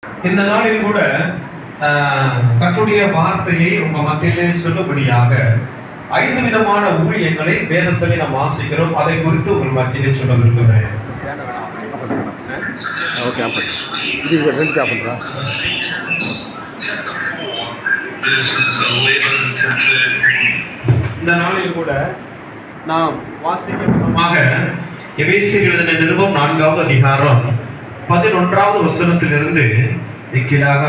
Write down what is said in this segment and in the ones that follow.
இந்த நாளில் கூட கர்த்தருடைய வார்த்தையை உங்க மத்தியிலே சொல்லும்படியாக 5 விதமான ஊழியங்களை வேதத்திலே நாம் வாசிக்கிறோம். அதை குறித்து உங்கள் மத்தியிலே சொல்ல விரும்புகிறேன். இந்த நாளில் கூட நாம் வாசிக்கிறோமாக எபேசியர் எழுதின நிருபம் 4வது அதிகாரம் 11வது வசனத்திலிருந்து கீழாக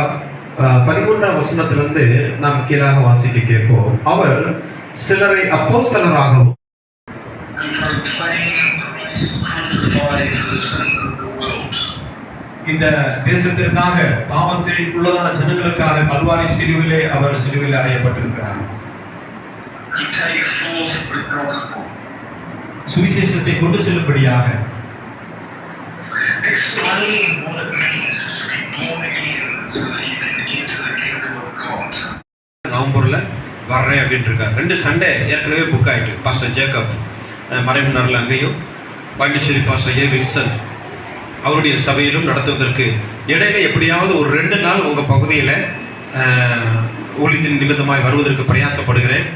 13வது வசனத்திலிருந்து நாம் கீழாக வாசிக்க கேட்போம். அவர் சிலரை அப்போஸ்தலராகவும் இந்த தேசத்திற்காக பாவத்தில் உள்ளதான ஜனங்களுக்காக கல்வாரி சிலுவிலே அவர் சிலுவையில் அறையப்பட்டிருக்கிறார். சுவிசேஷத்தை கொண்டு செல்லும்படியாக நவம்பர்ல வர்றேன் அப்படின்ட்டு இருக்காரு. 2 சண்டே ஏற்கனவே புக் ஆயிட்டு. பாஸ்டர் ஜேக்கப் மறைமுனர்ல அங்கேயும், பாண்டிச்சேரி பாஸ்டர் ஏ வின்சன் அவருடைய சபையிலும் நடத்துவதற்கு இடையில எப்படியாவது ஒரு 2 நாள் உங்க பகுதியில ஊழியத்தின் நிமித்தமாய் வருவதற்கு பிரயாசப்படுகிறேன்.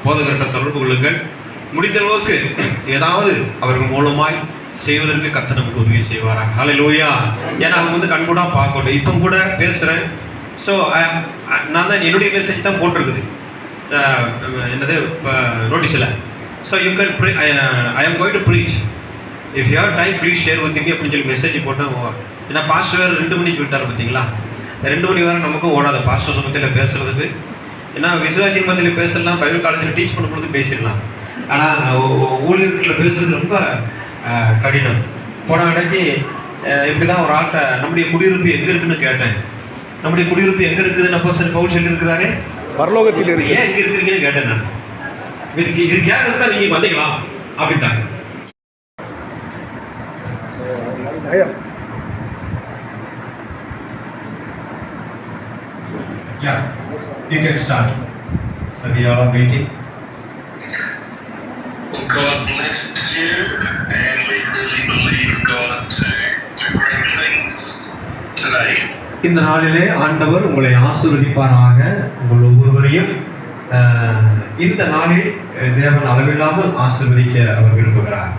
போதகர்கிட்ட தொடர்பு கொள்ளுங்கள். முடிந்த அளவுக்கு ஏதாவது அவர்கள் மூலமாய் செய்வதற்கு கர்த்தர் நமக்கு உதவி செய்வாராங்க. ஹல்லேலூயா. ஏன்னா அவங்க வந்து கண்கூடா பார்க்கட்டும். இப்போ கூட பேசுகிறேன். ஸோ நான் தான் என்னுடைய மெசேஜ் தான் போட்டிருக்குது என்னது நோட்டீஸில். So you can I am going to preach. If you have time please share with me அப்படின்னு சொல்லி மெசேஜ் போட்டேன். ஏன்னா பாஸ்டர் வேறு 2 மணிக்கு விட்டார் பார்த்தீங்களா. 2 மணி வேறு நமக்கும் ஓடாது பாஸ்டர் மத்தியில் பேசுறதுக்கு. ஏன்னா விசுவாசியின் மத்தியில் பேசலாம், பைபிள் காலேஜில் டீச் பண்ணும்போது பேசிடலாம். ஆனால் ஊழியர்களில் பேசுறது ரொம்ப கடினம். போன இடைக்கு இப்படி தான் ஒரு ஆட்டை நம்முடைய குடியிருப்பு எங்கே இருக்குன்னு கேட்டேன். நம்முடைய குடியிருப்பு எங்கே இருக்குதுன்னு அப்போ சரி பவுல் சொல்லியிருக்கிறாரு, பரலோகத்தில் இருக்கு. ஏன் எங்கே இருக்கிறீங்கன்னு கேட்டேன் நான். இது கேட்கறதா நீங்கள் வந்தீங்களா அப்படின்ட்டாங்க. Yeah, you can start. So we are waiting. Well, God bless you, and we really believe God to do great things today. இந்த நாளிலே ஆண்டவர் உங்களை ஆசீர்வதிப்பாராக. உங்கள் ஒவ்வொருவரையும் இந்த நாளில் தேவன் அளவில்லாமல் ஆசீர்வதிக்க அவர் விரும்புகிறார்.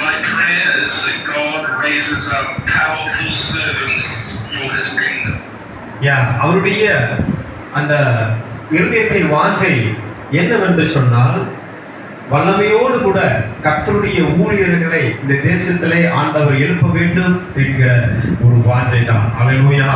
My prayer is that God raises up powerful servants for His kingdom. அவருடைய அந்த இருதயத்தின் வாஞ்சை என்னவென்று சொன்னால், வல்லமையோடு கூட கர்த்தருடைய ஊழியர்களை இந்த தேசத்திலே ஆண்டவர் எழுப்ப வேண்டும் என்கிற ஒரு வாஞ்சை தான். அல்லேலூயா.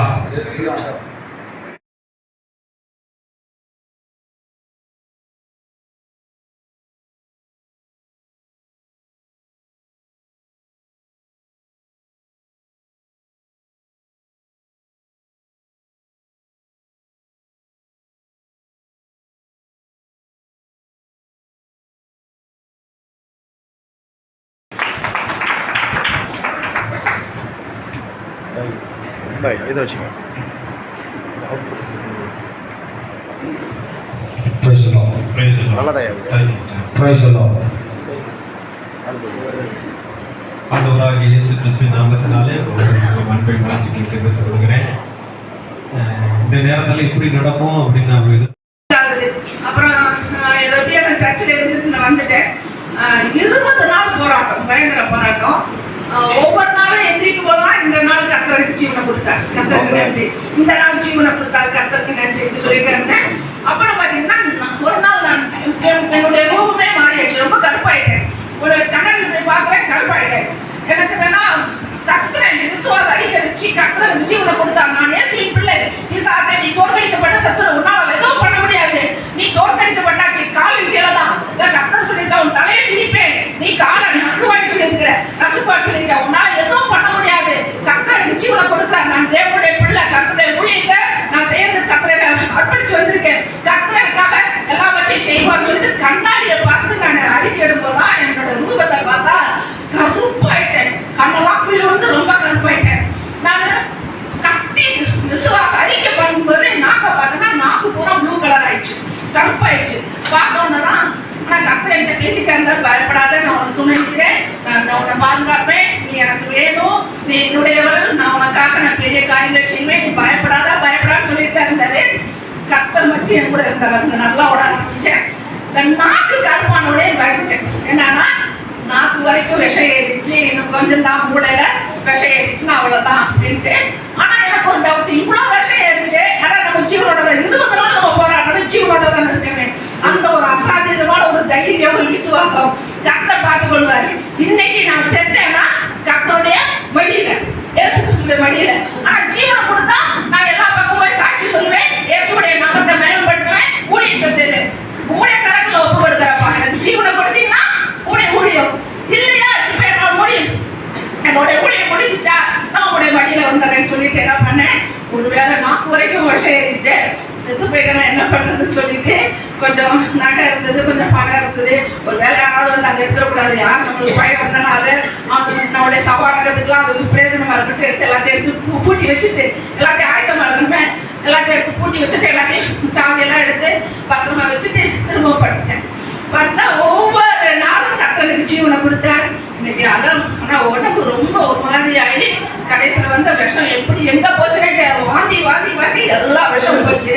இதை வச்சுங்க. ஆண்டவராகிய இயேசு கிறிஸ்துவின் நாமத்தினாலே அன்பை வாழ்த்துக்களை தெரிவித்துக் கொள்கிறேன். இந்த நேரத்தில் இப்படி நடக்கும் அப்படின்னு நான் அப்புறம் எப்படியா சர்ச்சில் இருந்துட்டு நான் வந்துட்டேன். 20 நாள் போராட்டம், பயங்கர போராட்டம். ஒவ்வொரு நாளும் எந்திரிக்கும் போதுதான் இந்த நாள் கர்த்தருக்கு ஜீவனை கொடுத்தார், கர்த்தருக்கு நன்றி, இந்த நாள் ஜீவனை கொடுத்தார், கர்த்தருக்கு நன்றி என்று சொல்லிட்டு இருந்தேன். அப்புறம் பாத்தீங்கன்னா ஒரு நாள் நான் என்னுடைய ரூபமே மாறியாச்சு. ரொம்ப கருப்பாயிட்டேன். ஒரு கண்ணாடி போய் பார்க்கிறேன், கருப்பாயிட்டேன். எனக்கு என்னன்னா கர்த்தரை விசுவாசம் அடிக்கடிச்சு கர்த்தருக்கு ஜீவனை கொடுத்தார். நான் இயேசுவின் பிள்ளை. பிசாசே, நீ தோற்கடிக்கப்பட்ட சத்துரு, உன்னால எதுவும் பண்ண முடியாது. நீ தோற்கடிக்கப்பட்டாச்சு. காலில் கீழதான் கர்த்தர் சொல்லியிருக்க, உன் தலையை பிடிப்பேன், நீ காலை நக்குவாய் சொல்லியிருக்கிற, நசுப்பாய் சொல்லியிருக்க, உன்னால எதுவும் பண்ண முடியாது. கர்த்தருக்கு ஜீவனை கொடுக்கிறார். நான் தேவனுடைய பிள்ளை. கர்த்தருடைய ஊழியத்தை நான் செய்யறது கர்த்தரை அர்ப்பணிச்சு வந்திருக்கேன். கர்த்தருக்காக எல்லாவற்றையும் செய்வான்னு சொல்லிட்டு கண்ணாடியை பார்த்து நான் அறிக்கை எடுப்போதான் என்னோட ரூபத்தை பார்த்தா கருப்பாயிட்டேன். கண்ணெல்லாம் குழி வந்து ரொம்ப கருப்பாயிட்டேன். நான் கத்தி விசுவாசம் அறிக்கை பண்ணும்போது நாக்க பார்த்தேன்னா நாக்கு பூரா ப்ளூ கலர் ஆயிடுச்சு, கருப்பாயிடுச்சு. பார்த்தோன்னதான் நான் கர்த்தர் என்கிட்ட பேசிட்டே இருந்தார், பயப்படாத, நான் உனக்கு துணை நிற்கிறேன், நான் உன்னை பாதுகாப்பேன், நீ எனக்கு வேணும், நீ என்னுடையவள், நான் உனக்காக நான் பெரிய காரியங்கள் செய்வேன், நீ பயப்படாதான்னு சொல்லிட்டு இருந்தாரு. கர்த்தர் மட்டும் என் கூட இருந்தார். நல்லா ஓட ஆரம்பிச்சேன். இந்த நாக்கு கருப்பானோடே பயந்துட்டேன். என்னன்னா நாக்கு வரைக்கும் விஷம் ஏறிச்சு, இன்னும் கொஞ்சம் தான் மூளையில விஷம் ஏறிச்சுன்னா அவ்வளவுதான் அப்படின்ட்டு. ஆனா எனக்கு ஒரு டவுட், இவ்வளவு விஷம் ஏறிச்சு, ஆனா நம்ம ஜீவனோட 20 நாள் நம்ம போராடணும், ஜீவனோட தான் இருக்கவே. அந்த ஒரு அசாத்தியமான ஒரு தைரியம், ஒரு விசுவாசம் கர்த்தர் பார்த்துக் கொள்வாரு. இன்னைக்கு நான் செத்தேன்னா கர்த்தருடைய மடியில, இயேசு கிறிஸ்துவின் மடியில. ஆனா ஜீவனை கொடுத்தா நான் எல்லா பக்கமும் போய் சாட்சி சொல்லுவேன், இயேசுடைய நாமத்தை மேம்படுத்துவேன், ஊழியத்தை செய்வேன். ஊழியக்காரங்களை ஒப்பு கொடுக்குறப்பா, எனக்கு ஜீவனை கொடுத்தீங்கன்னா ஊழியம் இல்லையா, இப்ப என்னோட ஊழியம் முடிஞ்சிச்சா, நான் உங்களுடைய மடியில வந்துடுறேன்னு சொல்லிட்டு என்ன பண்ணேன், ஒருவேளை நாக்கு வரைக்கும் விஷம் ஏறிச்சு, செத்து போயிட்டேன்னா என்ன பண்றதுன்னு சொல்லிட்டு கொஞ்சம் நகை இருந்தது, கொஞ்சம் பணம் இருந்தது, ஒரு வேலை யாராவது வந்து அதை எடுத்துடக்கூடாது, யார் நம்மளுக்கு பயம் வந்தாலும் அதை நம்மளுடைய சபாடகத்துக்குலாம் அது பிரயோஜனமா இருக்கட்டும், எடுத்து எல்லாத்தையும் எடுத்து பூட்டி வச்சுட்டு, எல்லாத்தையும் ஆயத்தமா இருக்கணுமே, எல்லாத்தையும் எடுத்து பூட்டி வச்சுட்டு, எல்லாத்தையும் சாவியெல்லாம் எடுத்து பத்திரமா வச்சுட்டு திரும்ப படுத்தேன். பார்த்தா ஒவ்வொரு நாளும் கர்த்தருக்கு ஜீவனை கொடுத்தார். இன்னைக்கு அதான், ஆனா உடம்பு ரொம்ப ஒரு மாதிரி ஆகி கடைசியில் வந்து விஷம் எப்படி எங்க போச்சுன்னே வாந்தி எல்லா விஷம் போச்சு.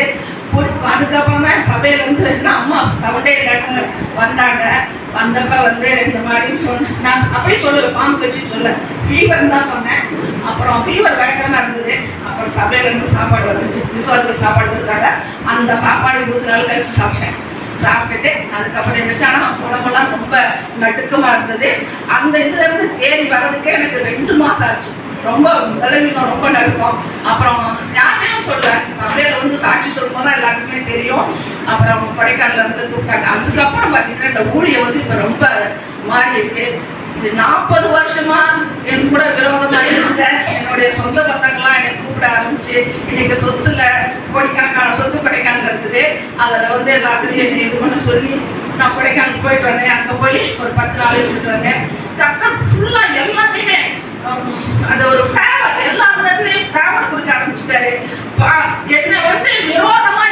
அதுக்கப்புறம் தான் சபையில வந்து அம்மா சவண்டே இல்லாட்டு வந்தாங்க. வந்தப்ப வந்து இந்த மாதிரி சொன்னேன், நான் அப்படியே சொல்லல, பாம்பு வச்சு சொல்ல, ஃபீவர் தான் சொன்னேன். அப்புறம் ஃபீவர் பயங்கரமா இருந்தது. அப்புறம் சபையில இருந்து சாப்பாடு வந்துச்சு, விசுவாசத்துக்கு சாப்பாடு கொடுத்தாங்க. அந்த சாப்பாடு 20 நாள் கழிச்சு சாப்பிட்டுட்டு அதுக்கப்புறம் இருந்துச்சு. உடம்பெல்லாம் ரொம்ப நடுக்கமா இருந்தது. அந்த இதுல இருந்து தேடி வர்றதுக்கே எனக்கு 2 மாசம் ஆச்சு. ரொம்ப விளைவினம், ரொம்ப நடுக்கும். அப்புறம் யார்கிட்டையும் சொல்ல, சபையில வந்து சாட்சி சொல்லும்போது தான் எல்லாருக்குமே தெரியும். அப்புறம் கொடைக்கானல இருந்து கூப்பிட்டாங்க. அதுக்கப்புறம் பார்த்தீங்கன்னா இந்த ஊழியம் வந்து இப்ப ரொம்ப மாறி இருக்கு. இது 40 வருஷமா என் கூட விரோதமா இருந்த என்னுடைய சொந்த பந்தங்கள்லாம் என்னை கூப்பிட ஆரம்பிச்சு, இன்னைக்கு சொத்துல கோடிக்கணக்கான சொத்து கொடைக்கானல் இருக்குது. அதுல வந்து எல்லாத்துலையும் என்னை இது பண்ண சொல்லி நான் கொடைக்கானல் போயிட்டு வந்தேன். அங்க போய் ஒரு 10 நாள் இருந்துட்டு வந்தேன். கர்த்தர் ஃபுல்லா எல்லாத்தையுமே அது ஒரு ஃபேவர், எல்லா இடத்துலயும் ஃபேவர் கொடுக்க ஆரம்பிச்சுட்டாரு. என்னை வந்து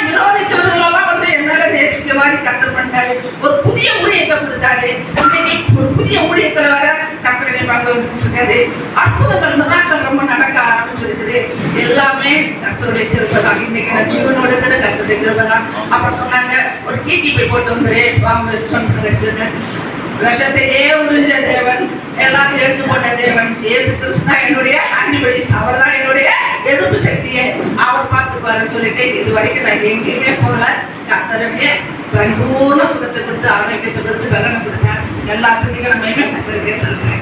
விரோதிச்சவர்களெல்லாம் வந்து என்னால நேசிக்க மாதிரி கர்த்தர் பண்ணிட்டாரு. ஒரு புதிய ஊழியத்தை கொடுத்தாரு. இன்னைக்கு ஒரு புதிய ஊழியத்துல வர கர்த்தரை பார்க்க ஆரம்பிச்சிருக்காரு. அற்புதங்கள் மிராக்கள் ரொம்ப நடக்க ஆரம்பிச்சிருக்குது. எல்லாமே கர்த்தருடைய கிருபை தான். இன்னைக்கு நான் ஜீவனோட கர்த்தருடைய கிருபை தான். அப்புறம் சொன்னாங்க, ஒரு டிடிபி போட்டு வந்துரு, பாம்பு சொன்னது கிடைச்சது. விஷத்தையே உறிஞ்ச தேவன், எல்லாத்தையும் எடுத்து போட்ட தேவன் இயேசு கிறிஸ்து தான் என்னுடைய ஆன்டிபடிஸ். அவர் தான் என்னுடைய எதிர்ப்பு சக்தியை, அவர் பார்த்துக்குவாருன்னு சொல்லிட்டு இது வரைக்கும் நான் எங்கேயுமே போகல. கர்த்தருடைய பரிபூர்ண சுகத்தை கொடுத்து, ஆரோக்கியத்தை கொடுத்து, பலனை கொடுத்தார். எல்லா துதிகளுமே கர்த்தருக்கே சொல்றேன்.